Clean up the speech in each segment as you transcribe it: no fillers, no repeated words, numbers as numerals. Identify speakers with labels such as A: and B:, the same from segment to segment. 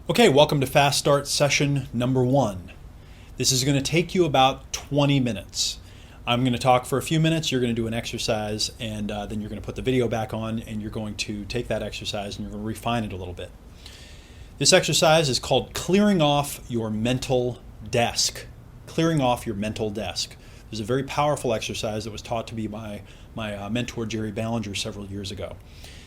A: Okay, welcome to Fast Start session number 1. This is going to take you about 20 minutes. I'm going to talk for a few minutes, you're going to do an exercise, and then you're going to put the video back on and you're going to take that exercise and you're going to refine it a little bit. This exercise is called clearing off your mental desk. Clearing off your mental desk. There's a very powerful exercise that was taught to me by my mentor Jerry Ballinger several years ago.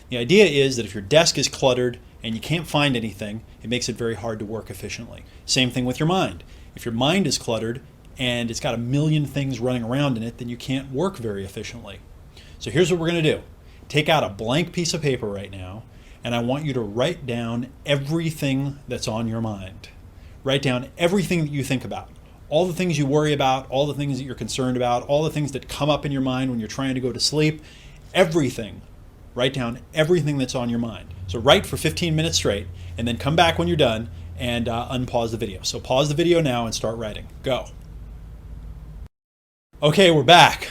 A: The idea is that if your desk is cluttered and you can't find anything, it makes it very hard to work efficiently. Same thing with your mind. If your mind is cluttered and it's got a million things running around in it, then you can't work very efficiently. So here's what we're going to do. Take out a blank piece of paper right now, and I want you to write down everything that's on your mind. Write down everything that you think about. All the things you worry about, all the things that you're concerned about, all the things that come up in your mind when you're trying to go to sleep, everything. Write down everything that's on your mind. So write for 15 minutes straight, and then come back when you're done and unpause the video. So pause the video now and start writing. Go. Okay, we're back.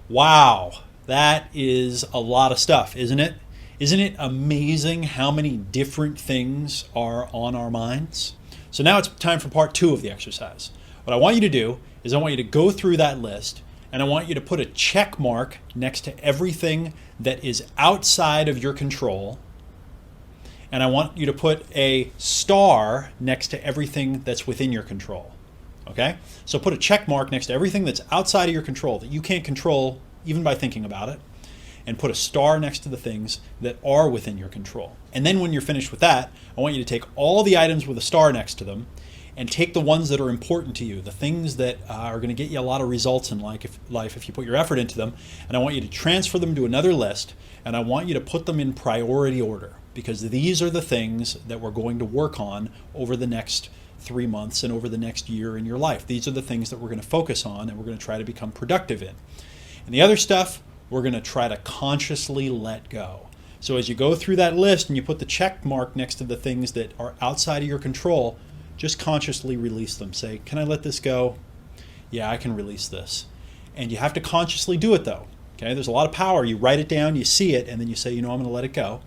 A: Wow, that is a lot of stuff, isn't it? Isn't it amazing how many different things are on our minds? So now it's time for part 2 of the exercise. What I want you to do is I want you to go through that list, and I want you to put a check mark next to everything that is outside of your control. And I want you to put a star next to everything that's within your control. Okay? So put a check mark next to everything that's outside of your control, that you can't control even by thinking about it. And put a star next to the things that are within your control. And then when you're finished with that, I want you to take all the items with a star next to them and take the ones that are important to you, the things that are going to get you a lot of results in life if you put your effort into them, and I want you to transfer them to another list, and I want you to put them in priority order, because these are the things that we're going to work on over the next 3 months and over the next year in your life. These are the things that we're going to focus on and we're going to try to become productive in. And the other stuff, we're going to try to consciously let go. So as you go through that list and you put the check mark next to the things that are outside of your control, just consciously release them. Say, can I let this go? Yeah, I can release this. And you have to consciously do it though. Okay, there's a lot of power. You write it down, you see it, and then you say, I'm going to let it go.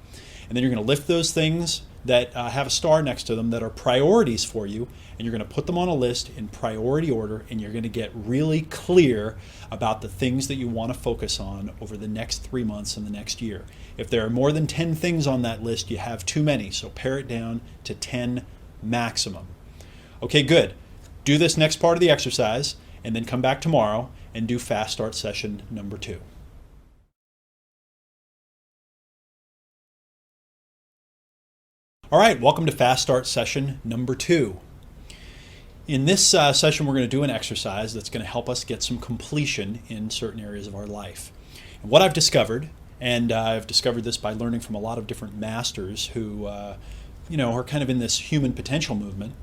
A: And then you're going to lift those things that have a star next to them that are priorities for you, and you're going to put them on a list in priority order, and you're going to get really clear about the things that you want to focus on over the next 3 months and the next year. If there are more than 10 things on that list, you have too many, so pare it down to 10 maximum. Okay, good. Do this next part of the exercise, and then come back tomorrow and do Fast Start session number 2. All right, welcome to Fast Start session number 2. In this session, we're going to do an exercise that's going to help us get some completion in certain areas of our life. And what I've discovered, and I've discovered this by learning from a lot of different masters who are kind of in this human potential movement,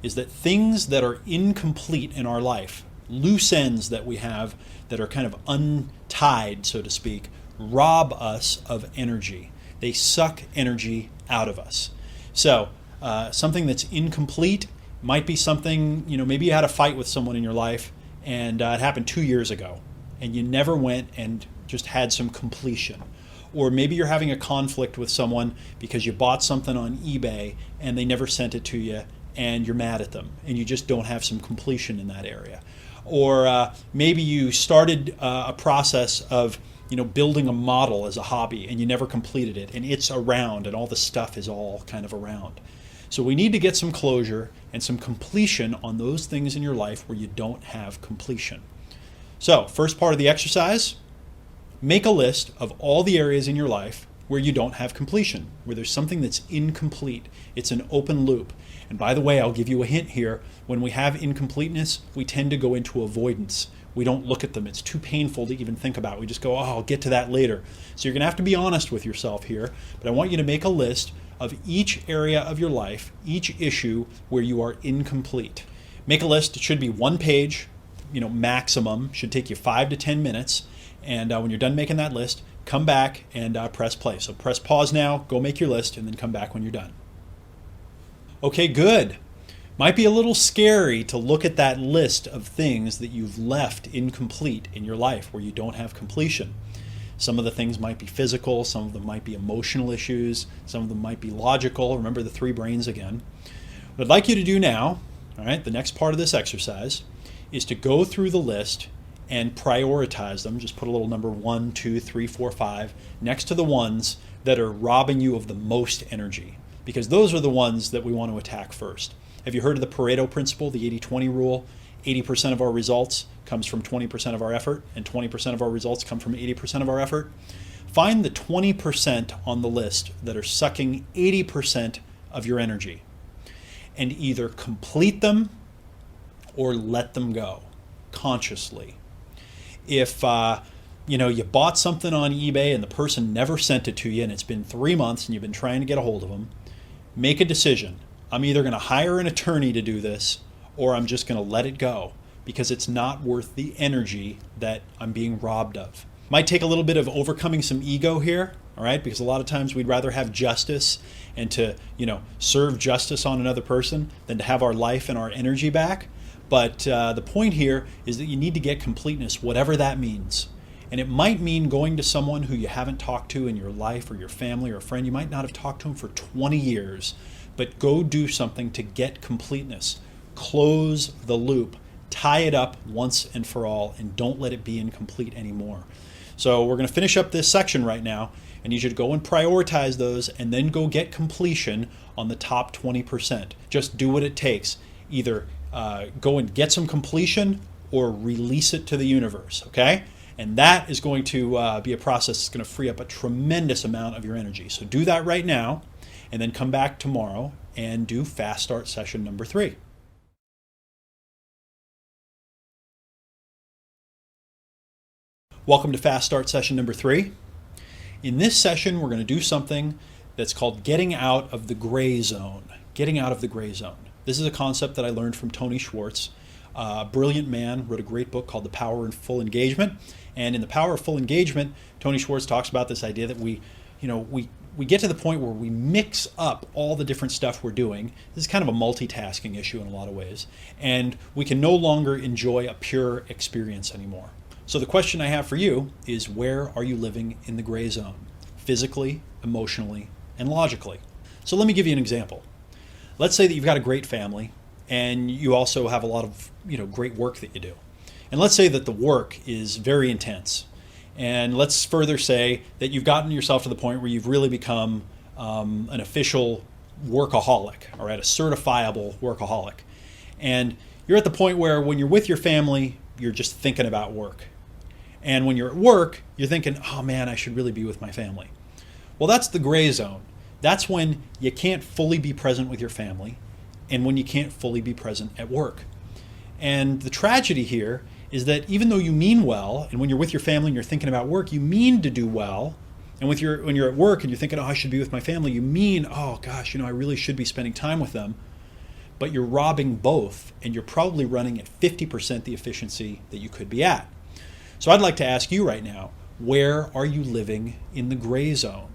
A: is that things that are incomplete in our life, loose ends that we have that are kind of untied, so to speak, rob us of energy. They suck energy out of us. So something that's incomplete might be something, maybe you had a fight with someone in your life and it happened 2 years ago and you never went and just had some completion. Or maybe you're having a conflict with someone because you bought something on eBay and they never sent it to you, and you're mad at them and you just don't have some completion in that area. Or maybe you started a process of building a model as a hobby and you never completed it, and it's around and all the stuff is all kind of around. So we need to get some closure and some completion on those things in your life where you don't have completion. So first part of the exercise, make a list of all the areas in your life where you don't have completion, where there's something that's incomplete. It's an open loop. And by the way, I'll give you a hint here. When we have incompleteness, we tend to go into avoidance. We don't look at them. It's too painful to even think about. We just go, I'll get to that later. So you're going to have to be honest with yourself here. But I want you to make a list of each area of your life, each issue where you are incomplete. Make a list. It should be 1 page, maximum. Should take you 5 to 10 minutes. And when you're done making that list, come back and press play. So press pause now, go make your list, and then come back when you're done. Okay, good. Might be a little scary to look at that list of things that you've left incomplete in your life where you don't have completion. Some of the things might be physical, some of them might be emotional issues, some of them might be logical. Remember the 3 brains again. What I'd like you to do now, all right, the next part of this exercise, is to go through the list and prioritize them. Just put a little number 1, 2, 3, 4, 5 next to the ones that are robbing you of the most energy, because those are the ones that we want to attack first. Have you heard of the Pareto principle, the 80-20 rule? 80% of our results comes from 20% of our effort, and 20% of our results come from 80% of our effort. Find the 20% on the list that are sucking 80% of your energy, and either complete them or let them go consciously. If you bought something on eBay and the person never sent it to you, and it's been 3 months and you've been trying to get a hold of them, make a decision. I'm either going to hire an attorney to do this, or I'm just going to let it go, because it's not worth the energy that I'm being robbed of. Might take a little bit of overcoming some ego here, all right? Because a lot of times we'd rather have justice and to, serve justice on another person than to have our life and our energy back. But the point here is that you need to get completeness, whatever that means. And it might mean going to someone who you haven't talked to in your life, or your family or a friend. You might not have talked to them for 20 years, but go do something to get completeness. Close the loop, tie it up once and for all, and don't let it be incomplete anymore. So we're going to finish up this section right now. I need you to go and prioritize those, and then go get completion on the top 20%. Just do what it takes. Either go and get some completion or release it to the universe, okay? And that is going to be a process that's going to free up a tremendous amount of your energy. So do that right now, and then come back tomorrow and do Fast Start session number 3. Welcome to Fast Start session number 3. In this session, we're going to do something that's called getting out of the gray zone. Getting out of the gray zone. This is a concept that I learned from Tony Schwartz. A brilliant man, wrote a great book called The Power of Full Engagement. And in The Power of Full Engagement, Tony Schwartz talks about this idea that we get to the point where we mix up all the different stuff we're doing. This is kind of a multitasking issue in a lot of ways. And we can no longer enjoy a pure experience anymore. So the question I have for you is, where are you living in the gray zone? Physically, emotionally, and logically. So let me give you an example. Let's say that you've got a great family, and you also have a lot of great work that you do. And let's say that the work is very intense. And let's further say that you've gotten yourself to the point where you've really become an official workaholic, all right, a certifiable workaholic. And you're at the point where when you're with your family, you're just thinking about work. And when you're at work, you're thinking, oh man, I should really be with my family. Well, that's the gray zone. That's when you can't fully be present with your family, and when you can't fully be present at work. And the tragedy here is that even though you mean well, and when you're with your family and you're thinking about work, you mean to do well. And when you're at work and you're thinking, oh, I should be with my family, you mean, oh gosh, I really should be spending time with them. But you're robbing both, and you're probably running at 50% the efficiency that you could be at. So I'd like to ask you right now, where are you living in the gray zone?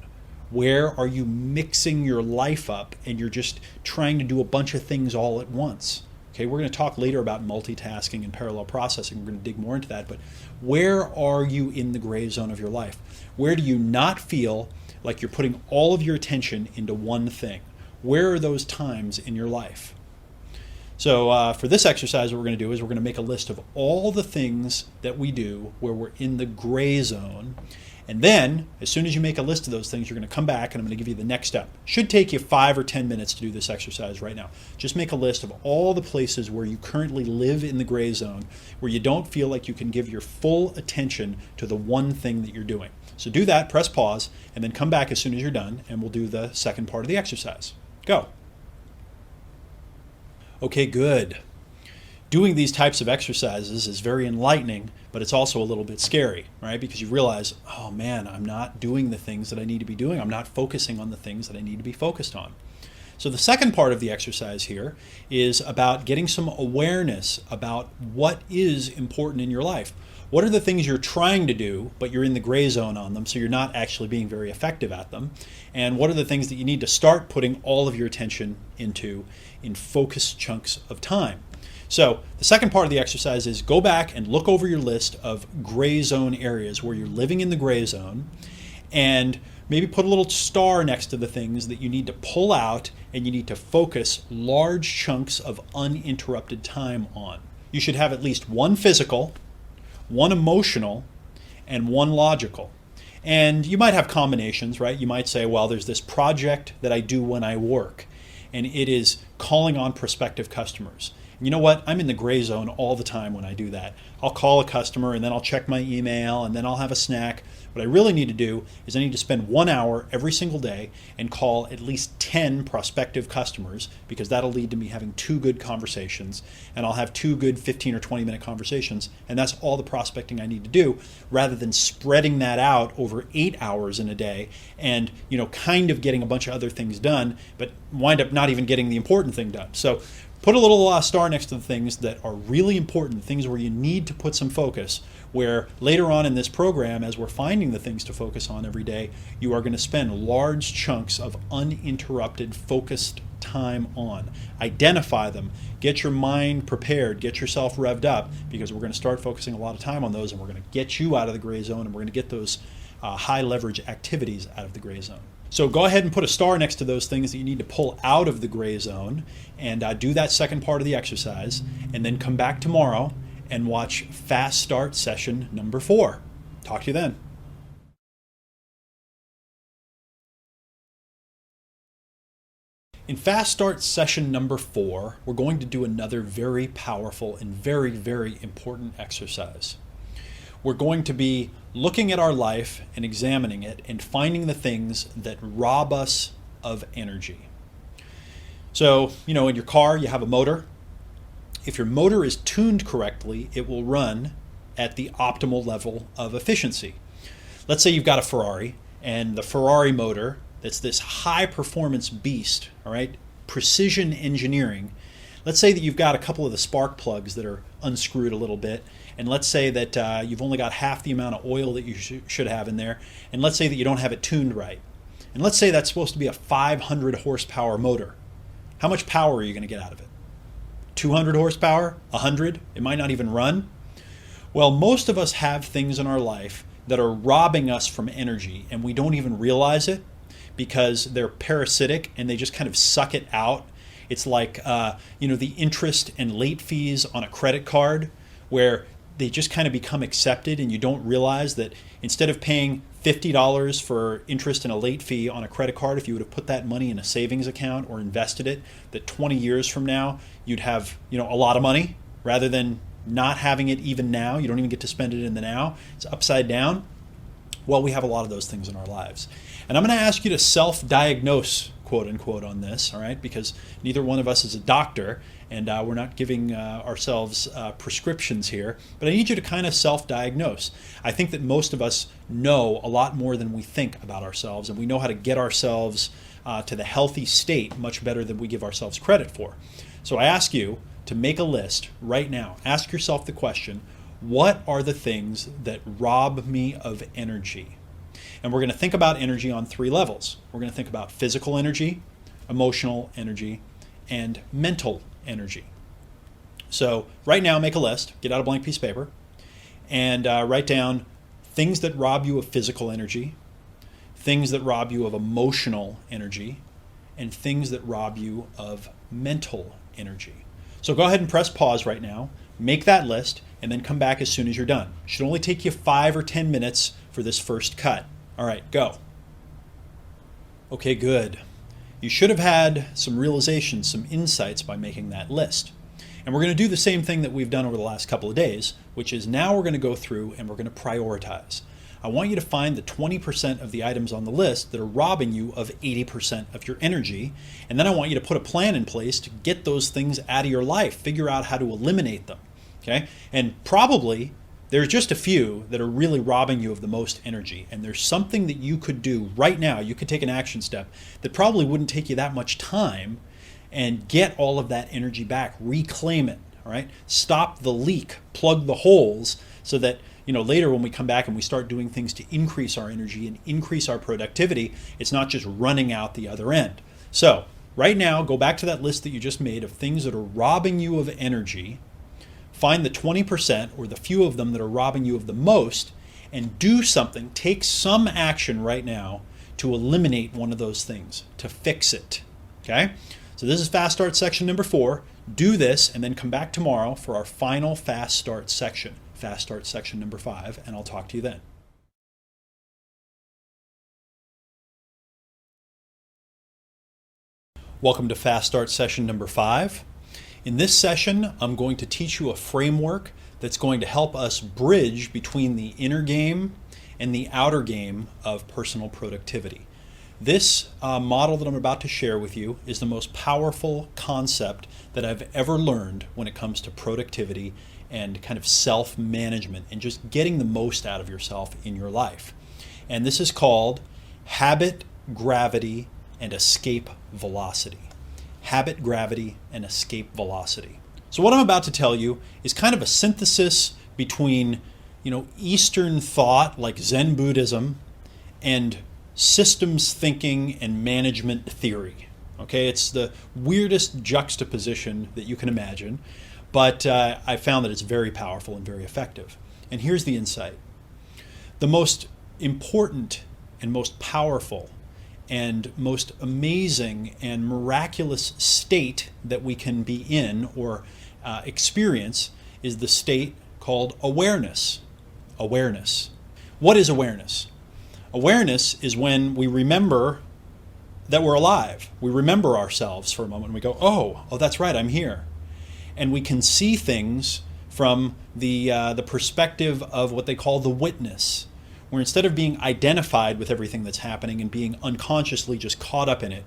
A: Where are you mixing your life up and you're just trying to do a bunch of things all at once? Okay, we're going to talk later about multitasking and parallel processing. We're going to dig more into that. But where are you in the gray zone of your life? Where do you not feel like you're putting all of your attention into one thing? Where are those times in your life? So for this exercise, what we're going to do is we're going to make a list of all the things that we do where we're in the gray zone. And then, as soon as you make a list of those things, you're going to come back and I'm going to give you the next step. Should take you 5 or 10 minutes to do this exercise right now. Just make a list of all the places where you currently live in the gray zone, where you don't feel like you can give your full attention to the one thing that you're doing. So do that, press pause, and then come back as soon as you're done, and we'll do the second part of the exercise. Go. Okay, good. Doing these types of exercises is very enlightening, but it's also a little bit scary, right? Because you realize, oh man, I'm not doing the things that I need to be doing. I'm not focusing on the things that I need to be focused on. So the second part of the exercise here is about getting some awareness about what is important in your life. What are the things you're trying to do, but you're in the gray zone on them, so you're not actually being very effective at them? And what are the things that you need to start putting all of your attention into in focused chunks of time? So the second part of the exercise is go back and look over your list of gray zone areas where you're living in the gray zone, and maybe put a little star next to the things that you need to pull out and you need to focus large chunks of uninterrupted time on. You should have at least one physical, one emotional, and one logical. And you might have combinations, right? You might say, well, there's this project that I do when I work, and it is calling on prospective customers. And you know what? I'm in the gray zone all the time when I do that. I'll call a customer and then I'll check my email and then I'll have a snack. What I really need to do is I need to spend 1 hour every single day and call at least 10 prospective customers, because that'll lead to me having 2 good conversations, and I'll have 2 good 15 or 20 minute conversations, and that's all the prospecting I need to do, rather than spreading that out over 8 hours in a day and kind of getting a bunch of other things done, but wind up not even getting the important thing done. So put a little star next to the things that are really important, things where you need to put some focus, where later on in this program, as we're finding the things to focus on every day, you are going to spend large chunks of uninterrupted, focused time on. Identify them, get your mind prepared, get yourself revved up, because we're going to start focusing a lot of time on those, and we're going to get you out of the gray zone, and we're going to get those high leverage activities out of the gray zone. So go ahead and put a star next to those things that you need to pull out of the gray zone, and do that second part of the exercise, and then come back tomorrow and watch Fast Start session number 4. Talk to you then. In Fast Start session number 4, we're going to do another very powerful and very, very important exercise. We're going to be looking at our life and examining it and finding the things that rob us of energy. So, in your car, you have a motor. If your motor is tuned correctly, it will run at the optimal level of efficiency. Let's say you've got a Ferrari, and the Ferrari motor, that's this high performance beast, all right, precision engineering. Let's say that you've got a couple of the spark plugs that are unscrewed a little bit, and let's say that you've only got half the amount of oil that you should have in there, and let's say that you don't have it tuned right. And let's say that's supposed to be a 500 horsepower motor. How much power are you going to get out of it? 200 horsepower? 100? It might not even run. Well, most of us have things in our life that are robbing us from energy, and we don't even realize it because they're parasitic and they just kind of suck it out. It's like, the interest and late fees on a credit card, where they just kind of become accepted, and you don't realize that instead of paying $50 for interest and a late fee on a credit card, if you would have put that money in a savings account or invested it, that 20 years from now you'd have a lot of money, rather than not having it even now. You don't even get to spend it in the now. It's upside down. Well, we have a lot of those things in our lives. And I'm going to ask you to self-diagnose, quote unquote, on this, all right? Because neither one of us is a doctor, and we're not giving ourselves prescriptions here, but I need you to kind of self-diagnose. I think that most of us know a lot more than we think about ourselves, and we know how to get ourselves to the healthy state much better than we give ourselves credit for. So I ask you to make a list right now. Ask yourself the question, what are the things that rob me of energy? And we're going to think about energy on 3 levels. We're going to think about physical energy, emotional energy, and mental energy. So right now, make a list, get out a blank piece of paper, and write down things that rob you of physical energy, things that rob you of emotional energy, and things that rob you of mental energy. So go ahead and press pause right now, make that list, and then come back as soon as you're done. It should only take you 5 or 10 minutes for this first cut. All right, go. Okay, good. You should have had some realizations, some insights by making that list. And we're going to do the same thing that we've done over the last couple of days, which is now we're going to go through and we're going to prioritize. I want you to find the 20% of the items on the list that are robbing you of 80% of your energy. And then I want you to put a plan in place to get those things out of your life, figure out how to eliminate them. Okay? And probably there's just a few that are really robbing you of the most energy. And there's something that you could do right now. You could take an action step that probably wouldn't take you that much time and get all of that energy back, reclaim it, all right? Stop the leak, plug the holes so that later when we come back and we start doing things to increase our energy and increase our productivity, it's not just running out the other end. So right now, go back to that list that you just made of things that are robbing you of energy. Find the 20% or the few of them that are robbing you of the most, and do something. Take some action right now to eliminate one of those things, to fix it. Okay? So this is Fast Start section number 4. Do this and then come back tomorrow for our final Fast Start section, Fast Start section number 5, and I'll talk to you then. Welcome to Fast Start session number 5. In this session, I'm going to teach you a framework that's going to help us bridge between the inner game and the outer game of personal productivity. This model that I'm about to share with you is the most powerful concept that I've ever learned when it comes to productivity and kind of self-management and just getting the most out of yourself in your life. And this is called habit, gravity, and escape velocity. Habit, gravity, and escape velocity. So what I'm about to tell you is kind of a synthesis between, Eastern thought like Zen Buddhism and systems thinking and management theory. Okay, it's the weirdest juxtaposition that you can imagine, but I found that it's very powerful and very effective. And here's the insight. The most important and most powerful and most amazing and miraculous state that we can be in or experience is the state called awareness. Awareness. What is awareness? Awareness is when we remember that we're alive. We remember ourselves for a moment and we go, oh, that's right, I'm here. And we can see things from the perspective of what they call the witness, where instead of being identified with everything that's happening and being unconsciously just caught up in it,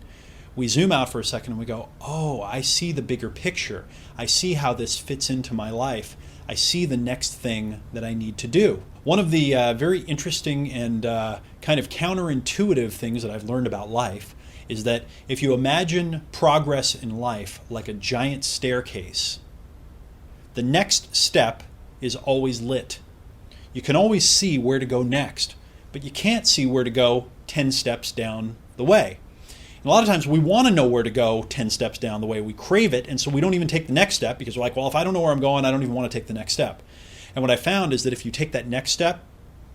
A: we zoom out for a second and we go, oh, I see the bigger picture. I see how this fits into my life. I see the next thing that I need to do. One of the very interesting and kind of counterintuitive things that I've learned about life is that if you imagine progress in life like a giant staircase, the next step is always lit. You can always see where to go next, but you can't see where to go 10 steps down the way. And a lot of times we want to know where to go 10 steps down the way. We crave it, and so we don't even take the next step because we're like, well, if I don't know where I'm going, I don't even want to take the next step. And what I found is that if you take that next step,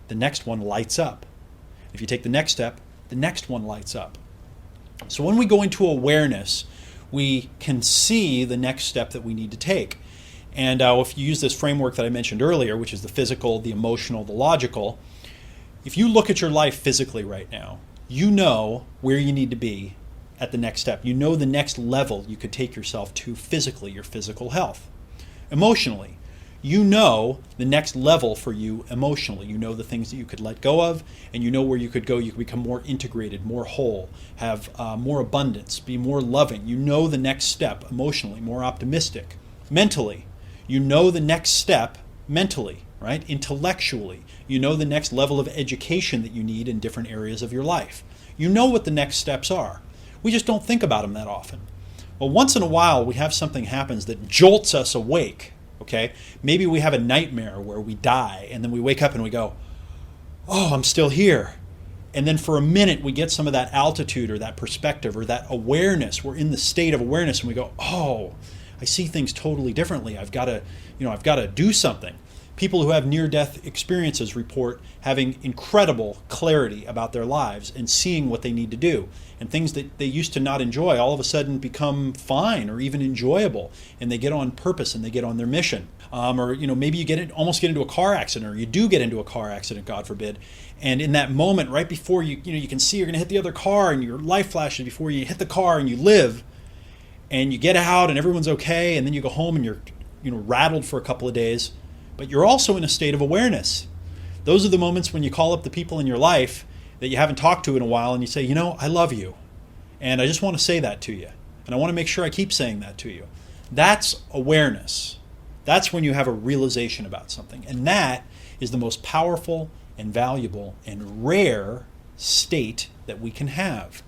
A: the next one lights up. If you take the next step, the next one lights up. So when we go into awareness, we can see the next step that we need to take. And if you use this framework that I mentioned earlier, which is the physical, the emotional, the logical, if you look at your life physically right now, you know where you need to be at the next step. You know the next level you could take yourself to physically, your physical health. Emotionally, you know the next level for you emotionally. You know the things that you could let go of, and you know where you could go. You could become more integrated, more whole, have more abundance, be more loving. You know the next step emotionally, more optimistic. Mentally, you know the next step mentally, right? Intellectually, you know the next level of education that you need in different areas of your life. You know what the next steps are. We just don't think about them that often. Well, once in a while, we have something happens that jolts us awake, okay? Maybe we have a nightmare where we die, and then we wake up and we go, oh, I'm still here. And then for a minute, we get some of that altitude or that perspective or that awareness. We're in the state of awareness, and we go, oh, I see things totally differently. I've got to do something. People who have near-death experiences report having incredible clarity about their lives and seeing what they need to do. And things that they used to not enjoy all of a sudden become fine or even enjoyable. And they get on purpose and they get on their mission. Or maybe you almost get into a car accident, or you do get into a car accident, God forbid. And in that moment, right before you can see you're going to hit the other car, and your life flashes before you hit the car and you live. And you get out and everyone's okay, and then you go home and you're rattled for a couple of days, but you're also in a state of awareness. Those are the moments when you call up the people in your life that you haven't talked to in a while and you say, I love you, and I just want to say that to you, and I want to make sure I keep saying that to you. That's awareness. That's when you have a realization about something, and that is the most powerful and valuable and rare state that we can have.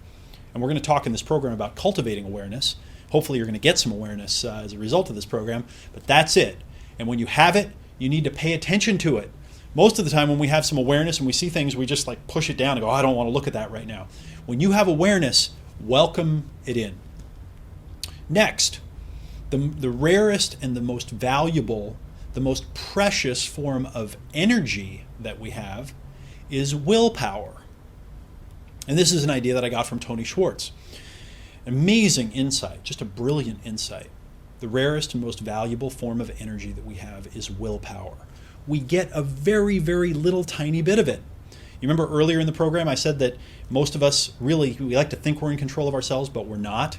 A: And we're going to talk in this program about cultivating awareness. Hopefully you're going to get some awareness as a result of this program, but that's it. And when you have it, you need to pay attention to it. Most of the time when we have some awareness and we see things, we just push it down and go, I don't want to look at that right now. When you have awareness, welcome it in. Next, the rarest and the most valuable, the most precious form of energy that we have is willpower. And this is an idea that I got from Tony Schwartz. Amazing insight, just a brilliant insight. The rarest and most valuable form of energy that we have is willpower. We get a very, very little tiny bit of it. You remember earlier in the program I said that most of us we like to think we're in control of ourselves, but we're not.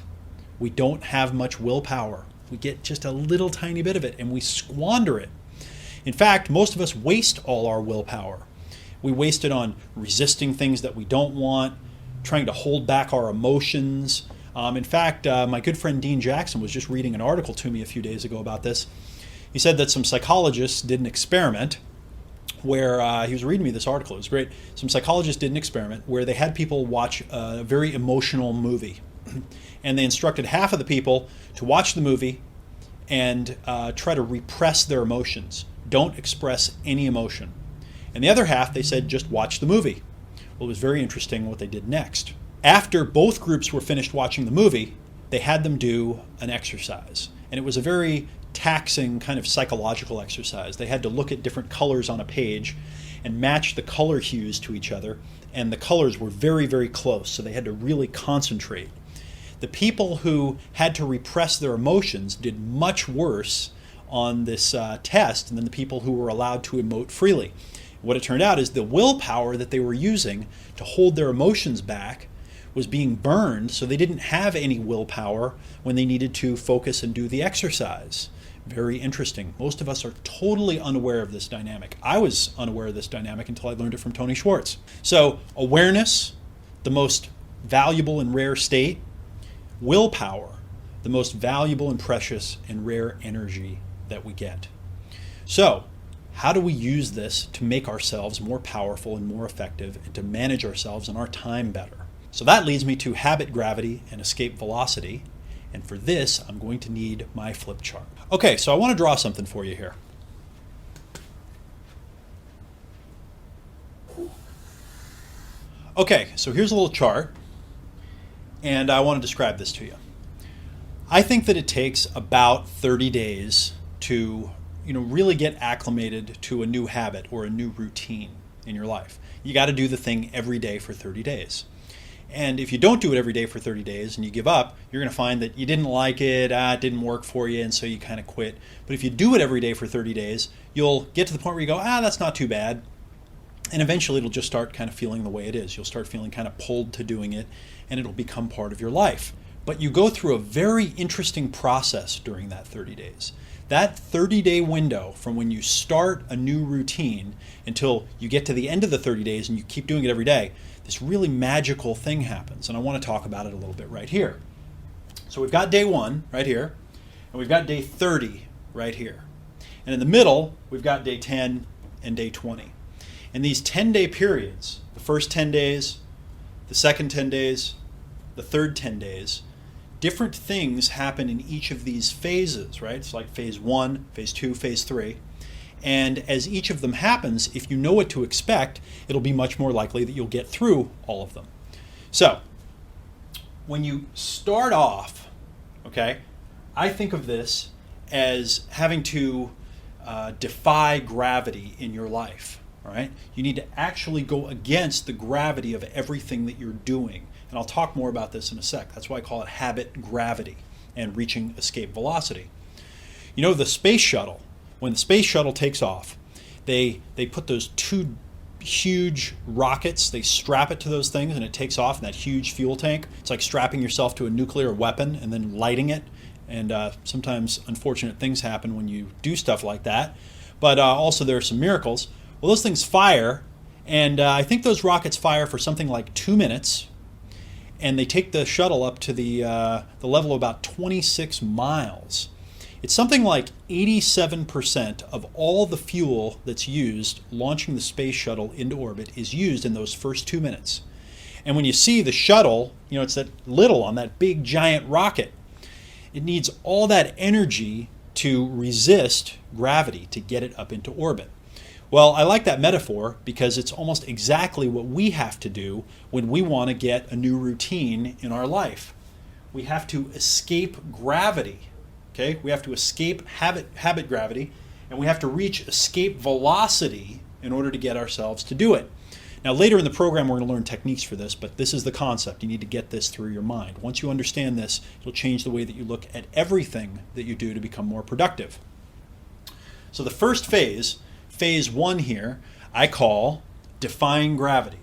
A: We don't have much willpower. We get just a little tiny bit of it and we squander it. In fact, most of us waste all our willpower. We waste it on resisting things that we don't want, trying to hold back our emotions. In fact, my good friend Dean Jackson was just reading an article to me a few days ago about this. He said that some psychologists did an experiment where he was reading me this article. It was great. Some psychologists did an experiment where they had people watch a very emotional movie. And they instructed half of the people to watch the movie and try to repress their emotions. Don't express any emotion. And the other half, they said, just watch the movie. Well, it was very interesting what they did next. After both groups were finished watching the movie, they had them do an exercise. And it was a very taxing kind of psychological exercise. They had to look at different colors on a page and match the color hues to each other. And the colors were very, very close, so they had to really concentrate. The people who had to repress their emotions did much worse on this test than the people who were allowed to emote freely. What it turned out is the willpower that they were using to hold their emotions back was being burned, so they didn't have any willpower when they needed to focus and do the exercise. Very interesting. Most of us are totally unaware of this dynamic. I was unaware of this dynamic until I learned it from Tony Schwartz. So awareness, the most valuable and rare state. Willpower, the most valuable and precious and rare energy that we get. So, how do we use this to make ourselves more powerful and more effective and to manage ourselves and our time better? So that leads me to habit gravity and escape velocity. And for this, I'm going to need my flip chart. Okay, so I want to draw something for you here. Okay, so here's a little chart, and I want to describe this to you. I think that it takes about 30 days to really get acclimated to a new habit or a new routine in your life. You got to do the thing every day for 30 days. And if you don't do it every day for 30 days and you give up, you're going to find that you didn't like it, it didn't work for you, and so you kind of quit. But if you do it every day for 30 days, you'll get to the point where you go, that's not too bad. And eventually it'll just start kind of feeling the way it is. You'll start feeling kind of pulled to doing it, and it'll become part of your life. But you go through a very interesting process during that 30 days. That 30-day window from when you start a new routine until you get to the end of the 30 days and you keep doing it every day, this really magical thing happens. And I want to talk about it a little bit right here. So we've got day 1 right here, and we've got day 30 right here. And in the middle, we've got day 10 and day 20. And these 10-day periods, the first 10 days, the second 10 days, the third 10 days, different things happen in each of these phases, right? It's like phase 1, phase 2, phase 3. And as each of them happens, if you know what to expect, it'll be much more likely that you'll get through all of them. So, when you start off, okay, I think of this as having to defy gravity in your life, all right? You need to actually go against the gravity of everything that you're doing. And I'll talk more about this in a sec. That's why I call it habit gravity and reaching escape velocity. You know, the space shuttle, when the space shuttle takes off, they put those 2 huge rockets, they strap it to those things and it takes off in that huge fuel tank. It's like strapping yourself to a nuclear weapon and then lighting it. And sometimes unfortunate things happen when you do stuff like that. But also there are some miracles. Well, those things fire, and I think those rockets fire for something like 2 minutes. And they take the shuttle up to the level of about 26 miles. It's something like 87% of all the fuel that's used launching the space shuttle into orbit is used in those first 2 minutes. And when you see the shuttle, it's that little on that big giant rocket. It needs all that energy to resist gravity to get it up into orbit. Well, I like that metaphor because it's almost exactly what we have to do when we want to get a new routine in our life. We have to escape gravity, okay? We have to escape habit gravity, and we have to reach escape velocity in order to get ourselves to do it. Now, later in the program, we're going to learn techniques for this, but this is the concept. You need to get this through your mind. Once you understand this, it'll change the way that you look at everything that you do to become more productive. So the first phase, phase 1 here, I call defying gravity.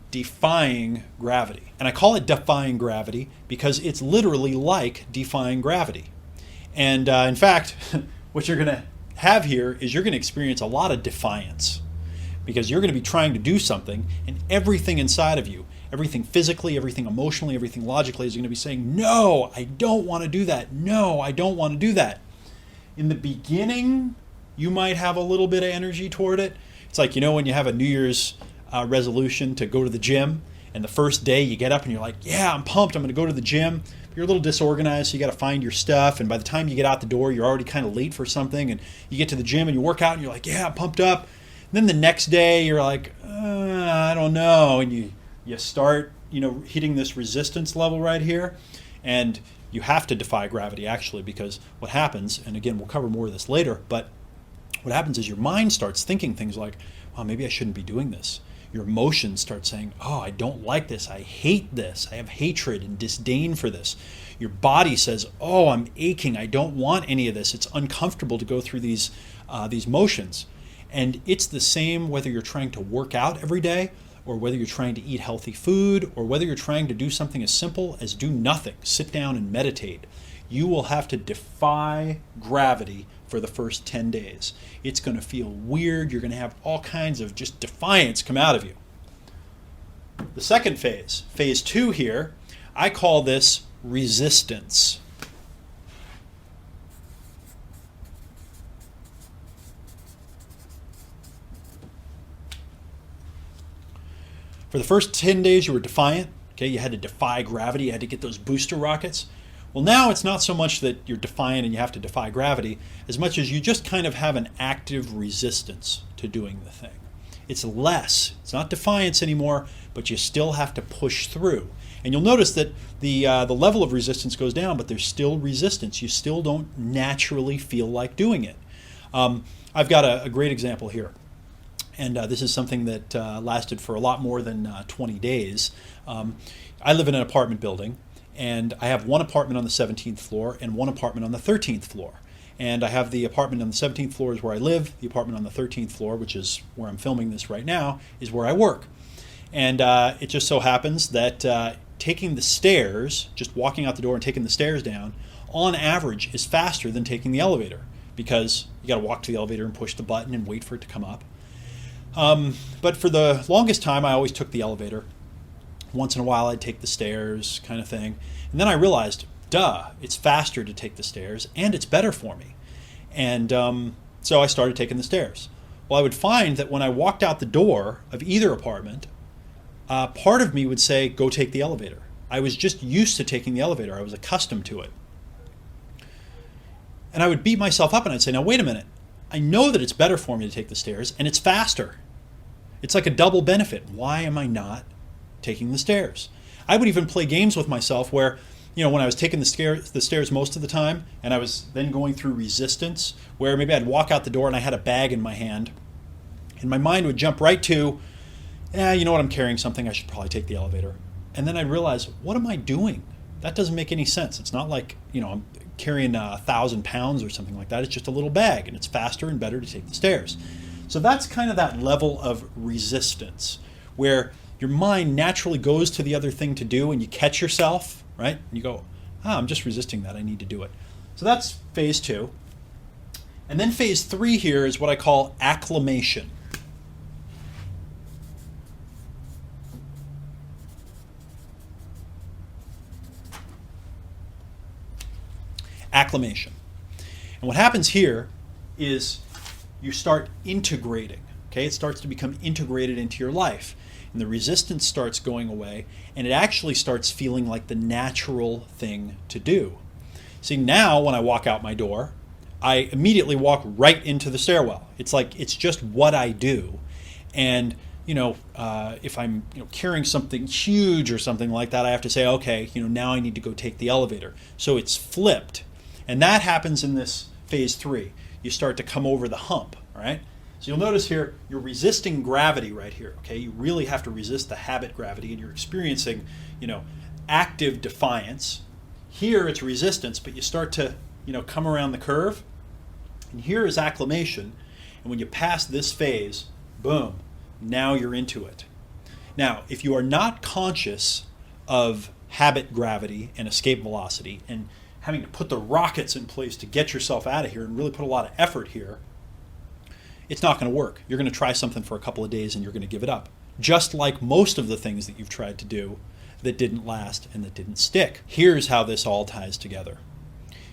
A: Defying gravity. And I call it defying gravity because it's literally like defying gravity. And in fact, what you're going to have here is you're going to experience a lot of defiance because you're going to be trying to do something and everything inside of you, everything physically, everything emotionally, everything logically is going to be saying, no, I don't want to do that. No, I don't want to do that. In the beginning, you might have a little bit of energy toward it. It's like, when you have a New Year's resolution to go to the gym, and the first day you get up and you're like, yeah, I'm pumped, I'm going to go to the gym. But you're a little disorganized, so you got to find your stuff, and by the time you get out the door, you're already kind of late for something, and you get to the gym and you work out and you're like, yeah, I'm pumped up. And then the next day you're like, I don't know, and you start hitting this resistance level right here, and you have to defy gravity actually, because what happens, and again we'll cover more of this later, but what happens is your mind starts thinking things like, well, maybe I shouldn't be doing this. Your emotions start saying, oh, I don't like this. I hate this. I have hatred and disdain for this. Your body says, oh, I'm aching. I don't want any of this. It's uncomfortable to go through these motions. And it's the same whether you're trying to work out every day or whether you're trying to eat healthy food or whether you're trying to do something as simple as do nothing, sit down and meditate. You will have to defy gravity for the first 10 days. It's going to feel weird. You're going to have all kinds of just defiance come out of you. The second phase, phase 2 here, I call this resistance. For the first 10 days, you were defiant. Okay, you had to defy gravity. You had to get those booster rockets. Well, now it's not so much that you're defiant and you have to defy gravity, as much as you just kind of have an active resistance to doing the thing. It's less. It's not defiance anymore, but you still have to push through. And you'll notice that the level of resistance goes down, but there's still resistance. You still don't naturally feel like doing it. I've got a great example here. And this is something that lasted for a lot more than 20 days. I live in an apartment building. And I have one apartment on the 17th floor and one apartment on the 13th floor. And I have the apartment on the 17th floor is where I live. The apartment on the 13th floor, which is where I'm filming this right now, is where I work. And it just so happens that taking the stairs, just walking out the door and taking the stairs down, on average is faster than taking the elevator because you got to walk to the elevator and push the button and wait for it to come up. But for the longest time, I always took the elevator. Once in a while, I'd take the stairs kind of thing. And then I realized, it's faster to take the stairs and it's better for me. And so I started taking the stairs. Well, I would find that when I walked out the door of either apartment, part of me would say, go take the elevator. I was just used to taking the elevator. I was accustomed to it. And I would beat myself up and I'd say, now wait a minute. I know that it's better for me to take the stairs and it's faster. It's like a double benefit. Why am I not taking the stairs? I would even play games with myself where, when I was taking the stairs most of the time and I was then going through resistance, where maybe I'd walk out the door and I had a bag in my hand and my mind would jump right to, you know what, I'm carrying something, I should probably take the elevator. And then I'd realize, what am I doing? That doesn't make any sense. It's not like, I'm carrying 1,000 pounds or something like that. It's just a little bag and it's faster and better to take the stairs. So that's kind of that level of resistance where your mind naturally goes to the other thing to do and you catch yourself, right? And you go, I'm just resisting that. I need to do it. So that's phase 2. And then phase 3 here is what I call acclimation. Acclimation. And what happens here is you start integrating. Okay, it starts to become integrated into your life. And the resistance starts going away, and it actually starts feeling like the natural thing to do. See, now when I walk out my door, I immediately walk right into the stairwell. It's like it's just what I do. And if I'm carrying something huge or something like that, I have to say, okay, now I need to go take the elevator. So it's flipped. And that happens in this phase 3. You start to come over the hump, all right? So you'll notice here, you're resisting gravity right here, okay? You really have to resist the habit gravity, and you're experiencing, active defiance. Here it's resistance, but you start to, come around the curve. And here is acclimation. And when you pass this phase, boom, now you're into it. Now, if you are not conscious of habit gravity and escape velocity and having to put the rockets in place to get yourself out of here and really put a lot of effort here, it's not going to work. You're going to try something for a couple of days and you're going to give it up. Just like most of the things that you've tried to do that didn't last and that didn't stick. Here's how this all ties together.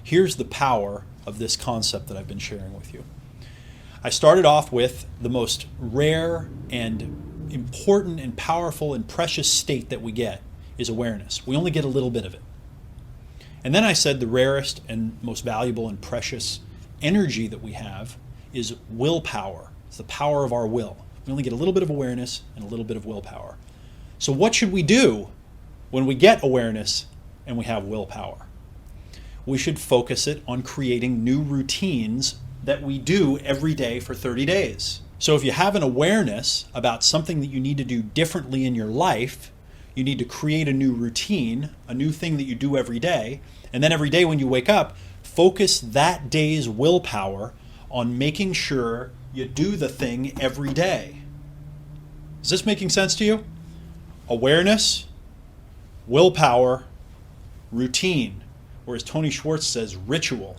A: Here's the power of this concept that I've been sharing with you. I started off with the most rare and important and powerful and precious state that we get is awareness. We only get a little bit of it. And then I said the rarest and most valuable and precious energy that we have is willpower. It's the power of our will. We only get a little bit of awareness and a little bit of willpower. So what should we do when we get awareness and we have willpower? We should focus it on creating new routines that we do every day for 30 days. So if you have an awareness about something that you need to do differently in your life, you need to create a new routine, a new thing that you do every day, and then every day when you wake up, focus that day's willpower on making sure you do the thing every day. Is this making sense to you? Awareness, willpower, routine, or as Tony Schwartz says, ritual.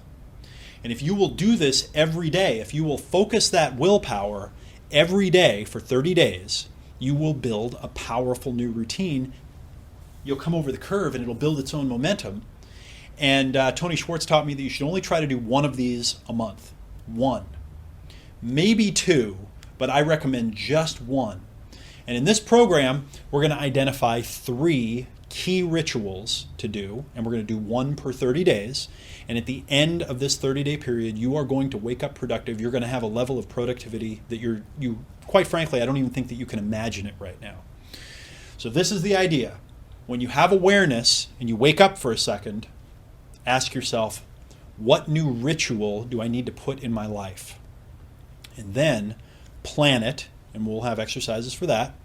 A: And if you will do this every day, if you will focus that willpower every day for 30 days, you will build a powerful new routine. You'll come over the curve and it'll build its own momentum. And Tony Schwartz taught me that you should only try to do one of these a month. One. Maybe two, but I recommend just one. And in this program, we're going to identify 3 key rituals to do, and we're going to do one per 30 days. And at the end of this 30-day period, you are going to wake up productive. You're going to have a level of productivity that you quite frankly, I don't even think that you can imagine it right now. So this is the idea. When you have awareness and you wake up for a second, ask yourself, what new ritual do I need to put in my life? And then plan it, and we'll have exercises for that,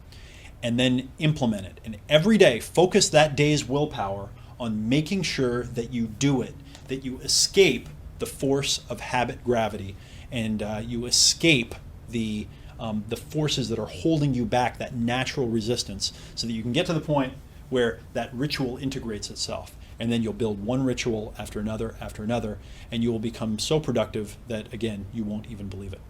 A: and then implement it. And every day, focus that day's willpower on making sure that you do it, that you escape the force of habit gravity, and you escape the forces that are holding you back, that natural resistance, so that you can get to the point where that ritual integrates itself. And then you'll build one ritual after another, and you will become so productive that, again, you won't even believe it.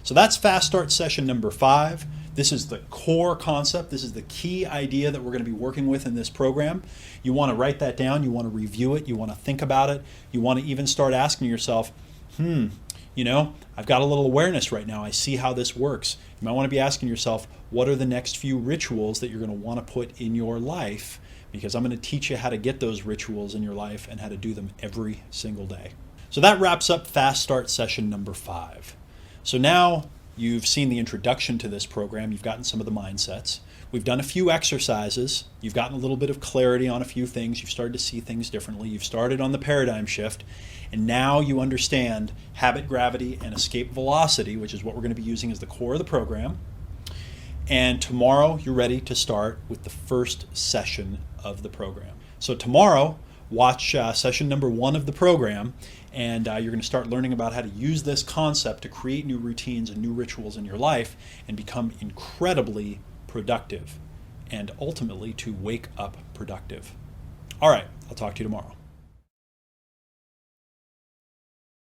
A: So that's Fast Start session number 5. This is the core concept. This is the key idea that we're going to be working with in this program. You want to write that down. You want to review it. You want to think about it. You want to even start asking yourself, I've got a little awareness right now. I see how this works. You might want to be asking yourself, what are the next few rituals that you're going to want to put in your life? Because I'm going to teach you how to get those rituals in your life and how to do them every single day. So that wraps up Fast Start session number 5. So now you've seen the introduction to this program. You've gotten some of the mindsets. We've done a few exercises. You've gotten a little bit of clarity on a few things. You've started to see things differently. You've started on the paradigm shift. And now you understand habit gravity and escape velocity, which is what we're going to be using as the core of the program. And tomorrow you're ready to start with the first session of the program. So tomorrow, watch session number 1 of the program, and you're going to start learning about how to use this concept to create new routines and new rituals in your life and become incredibly productive, and ultimately to wake up productive. All right, I'll talk to you tomorrow.